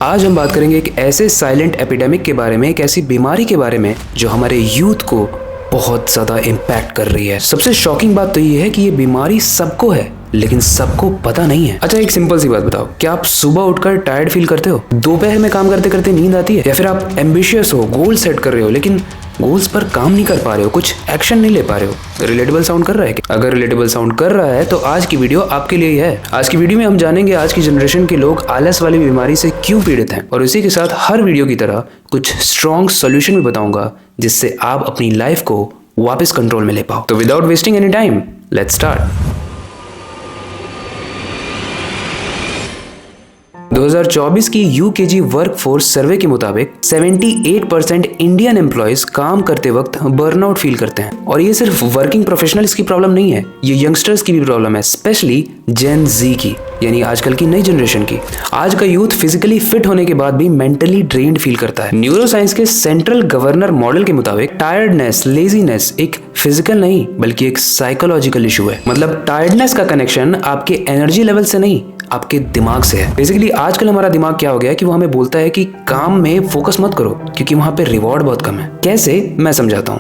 आज हम बात करेंगे एक ऐसे साइलेंट एपिडेमिक के बारे में, एक ऐसी बीमारी के बारे में जो हमारे यूथ को बहुत ज़्यादा इम्पैक्ट कर रही है। सबसे शॉकिंग बात तो ये है कि ये बीमारी सबको है लेकिन सबको पता नहीं है। अच्छा, एक सिंपल सी बात बताओ, क्या आप सुबह उठकर टायर्ड फील करते हो? दोपहर में काम करते करते नींद आती है? या फिर आप एम्बिशियस हो, गोल सेट कर रहे हो लेकिन गोल्स पर काम नहीं कर पा रहे हो, कुछ एक्शन नहीं ले पा रहे हो? रिलेटेबल साउंड कर रहा है क्या? अगर रिलेटेबल साउंड कर रहा है तो आज की वीडियो आपके लिए ही है। आज की वीडियो में हम जानेंगे आज की जनरेशन के लोग आलस वाली बीमारी से क्यों पीड़ित हैं, और इसी के साथ हर वीडियो की तरह कुछ स्ट्रॉन्ग सोल्यूशन भी बताऊंगा जिससे आप अपनी लाइफ को वापस कंट्रोल में ले पाओ। तो without wasting any time, let's start. 2024 की यूकेजी वर्कफोर्स सर्वे के मुताबिक 78% इंडियन एम्प्लॉयज काम करते वक्त बर्नआउट फील करते हैं। और ये सिर्फ वर्किंग प्रोफेशनल्स की प्रॉब्लम नहीं है, ये यंगस्टर्स की भी प्रॉब्लम है, स्पेशली जेन जी की, यानी आजकल की नई जनरेशन की। आज का यूथ फिजिकली फिट होने के बाद भी मेंटली ड्रेन्ड फील करता है। न्यूरोसाइंस के सेंट्रल गवर्नर मॉडल के मुताबिक टायर्डनेस, लेजीनेस एक फिजिकल नहीं बल्कि एक साइकोलॉजिकल इशू है। मतलब टायर्डनेस का कनेक्शन आपके एनर्जी लेवल से नहीं, आपके दिमाग से है। बेसिकली आजकल हमारा दिमाग क्या हो गया है कि वो हमें बोलता है कि काम में फोकस मत करो क्योंकि वहां पे रिवॉर्ड बहुत कम है। कैसे, मैं समझाता हूं।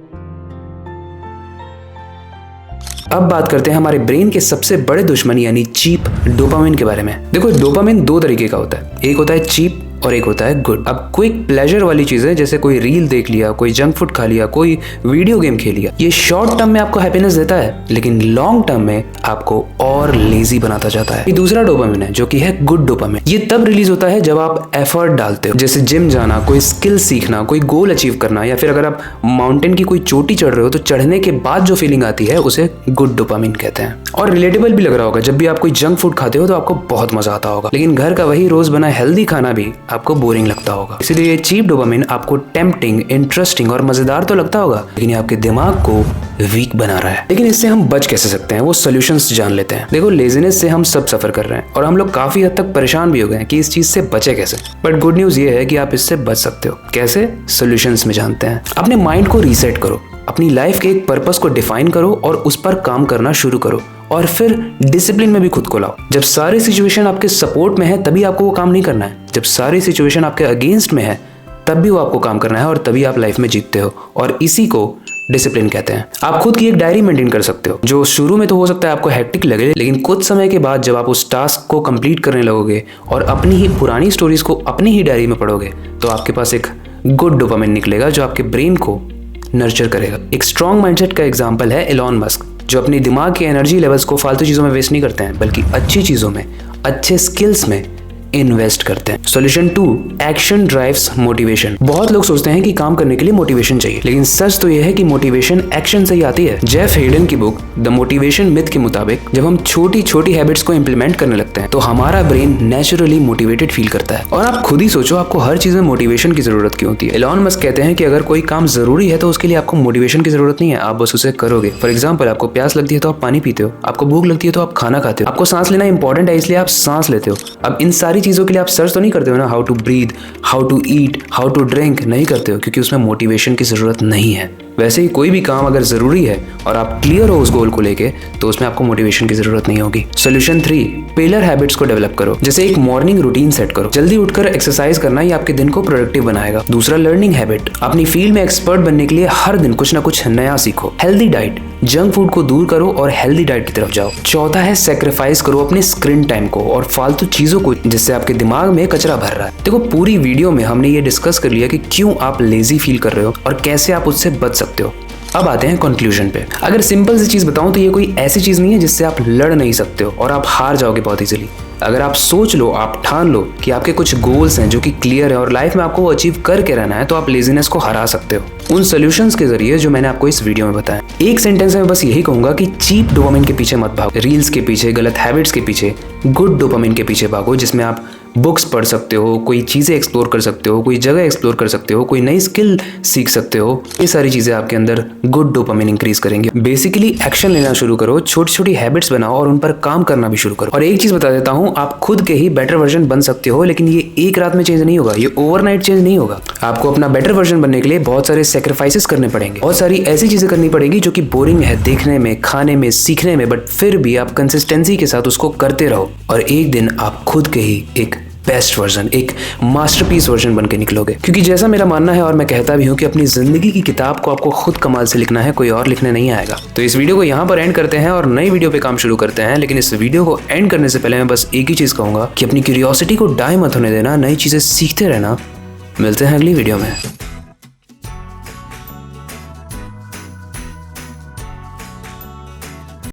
अब बात करते हैं हमारे ब्रेन के सबसे बड़े दुश्मन यानी चीप डोपामिन के बारे में। देखो, डोपामिन दो तरीके का होता है, एक होता है चीप और एक होता है गुड। अब क्विक प्लेजर वाली चीजें जैसे कोई रील देख लिया, कोई जंक फूड खा लिया, कोई वीडियो गेम खेल लिया, ये शॉर्ट टर्म में आपको हैप्पीनेस देता है लेकिन लॉन्ग टर्म में आपको और लेजी बनाता जाता है। ये दूसरा डोपामिन है जो कि है गुड डोपामिन। ये तब रिलीज होता है जब आप एफर्ट डालते हो, जैसे जिम जाना, कोई स्किल सीखना, कोई गोल अचीव करना, या फिर अगर आप माउंटेन की कोई चोटी चढ़ रहे हो तो चढ़ने के बाद जो फीलिंग आती है उसे गुड डोपामिन कहते हैं। और रिलेटेबल भी लग रहा होगा, जब भी आप कोई जंक फूड खाते हो तो आपको बहुत मजा आता होगा, लेकिन घर का वही रोज बना हेल्दी खाना भी आपको बोरिंग लगता होगा। इसलिए ये चीप डोपामिन आपको टेम्पटिंग, इंटरेस्टिंग और मजेदार तो लगता होगा लेकिन ये आपके दिमाग को वीक बना रहा है। लेकिन इससे हम बच कैसे सकते हैं, वो सॉल्यूशंस जान लेते हैं। देखो, लेजीनेस से हम सब सफर कर रहे हैं और हम लोग काफी हद तक परेशान भी हो गए हैं कि इस चीज से बचे कैसे। बट गुड न्यूज ये है कि आप इससे बच सकते हो। कैसे? सॉल्यूशंस में जानते हैं। अपने माइंड को रीसेट करो, अपनी लाइफ के एक पर्पस को डिफाइन करो और उस पर काम करना शुरू करो, और फिर डिसिप्लिन में भी खुद को लाओ। जब सारी सिचुएशन आपके सपोर्ट में है तभी आपको वो काम नहीं करना है, जब सारी सिचुएशन आपके अगेंस्ट में है तब भी वो आपको काम करना है, और तभी आप लाइफ में जीतते हो। और इसी को डिसिप्लिन कहते हैं। आप खुद की एक डायरी मेंटेन कर सकते हो, जो शुरू में तो हो सकता है आपको हेक्टिक लगे, लेकिन कुछ समय के बाद जब आप उस टास्क को कंप्लीट करने लगोगे और अपनी ही पुरानी स्टोरीज को अपनी ही डायरी में पढ़ोगे तो आपके पास एक गुड डोपामिन निकलेगा जो आपके ब्रेन को नर्चर करेगा। एक स्ट्रॉन्ग माइंडसेट का एग्जांपल है एलॉन मस्क, जो अपनी दिमाग के एनर्जी लेवल्स को फालतू चीजों में वेस्ट नहीं करते हैं बल्कि अच्छी चीजों में, अच्छे स्किल्स में इन्वेस्ट करते हैं। Solution 2, action drives motivation. बहुत लोग सोचते हैं कि काम करने के लिए मोटिवेशन चाहिए, लेकिन सच तो यह है कि मोटिवेशन एक्शन से ही आती है। जेफ हेडन की बुक द मोटिवेशन मिथ के मुताबिक जब हम छोटी छोटी हैबिट्स को इंप्लीमेंट करने लगते हैं तो हमारा ब्रेन नेचुरली मोटिवेटेड फील करता है। और आप खुद ही सोचो, आपको हर चीज में मोटिवेशन की जरूरत क्यों होती है? एलॉन मस्क कहते हैं कि अगर कोई काम जरूरी है तो उसके लिए आपको मोटिवेशन की जरूरत नहीं है, आप बस उसे करोगे। फॉर एग्जाम्पल, आपको प्यास लगती है तो आप पानी पीते हो, आपको भूख लगती है तो आप खाना खाते हो, आपको सांस लेना इंपॉर्टेंट है इसलिए आप सांस लेते हो। अब इन सारी चीजों के लिए आप सर्च नहीं करते हो ना, how to breathe, how to eat, how to drink, नहीं करते हो क्योंकि उसमें मोटिवेशन की जरूरत नहीं है। वैसे ही कोई भी काम अगर जरूरी है और आप क्लियर हो उस गोल को लेके तो उसमें आपको मोटिवेशन की जरूरत नहीं होगी। सॉल्यूशन 3, पिलर हैबिट्स को डेवलप करो। जैसे एक मॉर्निंग रूटीन सेट करो, जल्दी उठकर एक्सरसाइज करना, ये आपके दिन को प्रोडक्टिव बनाएगा। दूसरा, लर्निंग हैबिट, अपनी फील्ड में एक्सपर्ट बनने के लिए हर दिन कुछ ना कुछ नया सीखो। हेल्दी डाइट, जंक फूड को दूर करो और हेल्दी डाइट की तरफ जाओ। चौथा है, सेक्रीफाइस करो अपने स्क्रीन टाइम को और फालतू चीजों को जिससे आपके दिमाग में कचरा भर रहा है। देखो, पूरी वीडियो में हमने ये डिस्कस कर लिया कि क्यों आप लेजी फील कर रहे हो और कैसे आप उससे बच सकते हो। अब आते हैं कंक्लूजन पे। अगर सिंपल सी चीज बताऊं तो ये कोई ऐसी चीज नहीं है जिससे आप लड़ नहीं सकते हो और आप हार जाओगे बहुत इजीली। अगर आप सोच लो, आप ठान लो कि आपके कुछ गोल्स हैं जो कि क्लियर है और लाइफ में आपको वो अचीव करके रहना है, तो आप लेजीनेस को हरा सकते हो उन सॉल्यूशंस के जरिए जो मैंने आपको इस वीडियो में बताया। एक सेंटेंस में बस यही कहूंगा कि चीप डोपामिन के पीछे मत भागो, रील्स के पीछे, गलत हैबिट्स के पीछे, गुड डोपामिन के पीछे भागो जिसमें आप बुक्स पढ़ सकते हो, कोई चीज़ें एक्सप्लोर कर सकते हो, कोई जगह एक्सप्लोर कर सकते हो, कोई नई स्किल सीख सकते हो। ये सारी चीज़ें आपके अंदर गुड डोपामिन इंक्रीज करेंगी। बेसिकली एक्शन लेना शुरू करो, छोटी छोटी हैबिट्स बनाओ और उन पर काम करना भी शुरू करो। और एक चीज़ बता देता हूँ, आप खुद के ही बेटर वर्जन बन सकते हो, लेकिन ये एक रात में चेंज नहीं होगा, ये ओवरनाइट चेंज नहीं होगा। आपको अपना बेटर वर्जन बनने के लिए बहुत सारे सेक्रीफाइसेस करने पड़ेंगे, बहुत सारी ऐसी चीज़ें करनी पड़ेगी जो कि बोरिंग है देखने में, खाने में, सीखने में, बट फिर भी आप कंसिस्टेंसी के साथ उसको करते रहो और एक दिन आप खुद के ही एक बेस्ट वर्जन, एक मास्टरपीस वर्जन बन के निकलोगे। क्योंकि जैसा मेरा मानना है और मैं कहता भी हूँ कि अपनी जिंदगी की किताब को आपको खुद कमाल से लिखना है, कोई और लिखने नहीं आएगा। तो इस वीडियो को यहाँ पर एंड करते हैं और नई वीडियो पे काम शुरू करते हैं। लेकिन इस वीडियो को एंड करने से पहले मैं बस एक ही चीज कहूंगा कि अपनी क्यूरियोसिटी को डाई मत होने देना, नई चीजें सीखते रहना। मिलते हैं अगली वीडियो में।